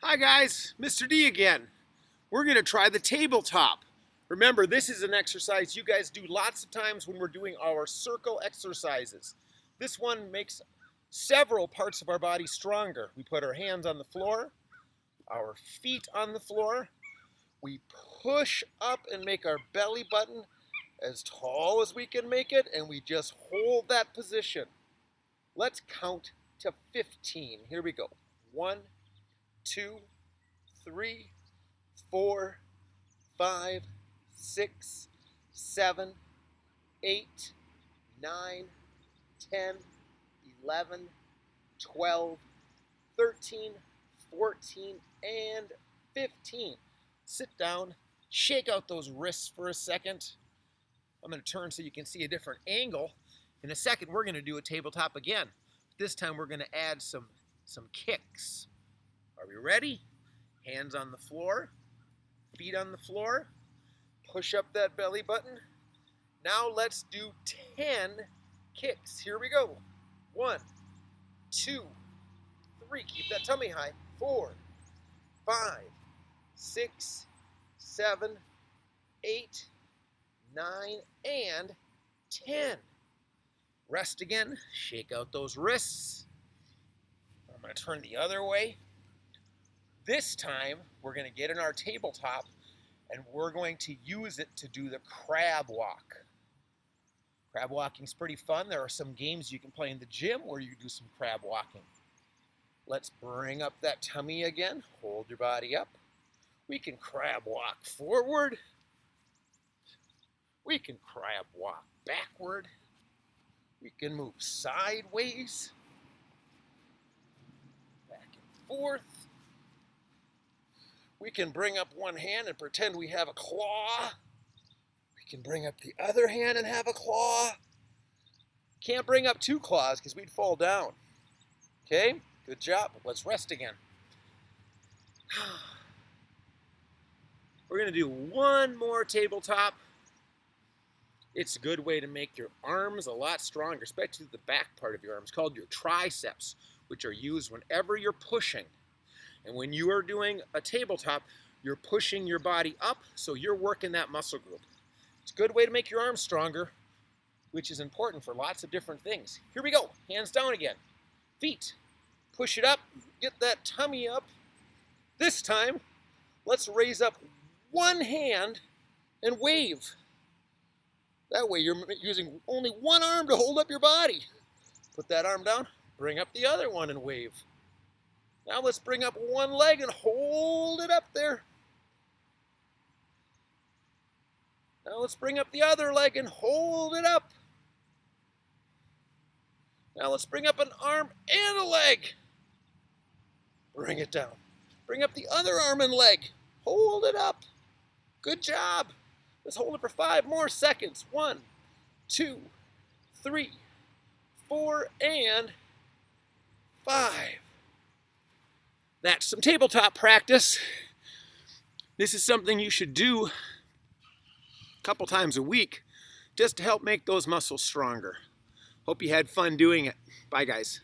Hi guys, Mr. D again. We're going to try the tabletop. Remember, this is an exercise you guys do lots of times when we're doing our circle exercises. This one makes several parts of our body stronger. We put our hands on the floor, our feet on the floor. We push up and make our belly button as tall as we can make it, and we just hold that position. Let's count to 15. Here we go. 1, 2, 3, 4, 5, 6, 7, 8, 9, 10, 11, 12, 13, 14, and 15. Sit down, shake out those wrists for a second. I'm going to turn so you can see a different angle. In a second, we're going to do a tabletop again. This time, we're going to add some kicks. Are we ready? Hands on the floor, feet on the floor. Push up that belly button. Now let's do 10 kicks. Here we go. 1, 2, 3. Keep that tummy high. 4, 5, 6, 7, 8, 9, and 10. Rest again. Shake out those wrists. I'm going to turn the other way. This time, we're going to get in our tabletop, and we're going to use it to do the crab walk. Crab walking is pretty fun. There are some games you can play in the gym where you do some crab walking. Let's bring up that tummy again. Hold your body up. We can crab walk forward. We can crab walk backward. We can move sideways, back and forth. We can bring up one hand and pretend we have a claw. We can bring up the other hand and have a claw. Can't bring up two claws because we'd fall down. Okay, good job. Let's rest again. We're going to do one more tabletop. It's a good way to make your arms a lot stronger, especially the back part of your arms, called your triceps, which are used whenever you're pushing. And when you are doing a tabletop, you're pushing your body up, so you're working that muscle group. It's a good way to make your arms stronger, which is important for lots of different things. Here we go. Hands down again. Feet. Push it up. Get that tummy up. This time, let's raise up one hand and wave. That way you're using only one arm to hold up your body. Put that arm down, bring up the other one and wave. Now let's bring up one leg and hold it up there. Now let's bring up the other leg and hold it up. Now let's bring up an arm and a leg. Bring it down. Bring up the other arm and leg. Hold it up. Good job. Let's hold it for 5 more seconds. 1, 2, 3, 4, and 5. That's some tabletop practice. This is something you should do a couple times a week just to help make those muscles stronger. Hope you had fun doing it. Bye, guys.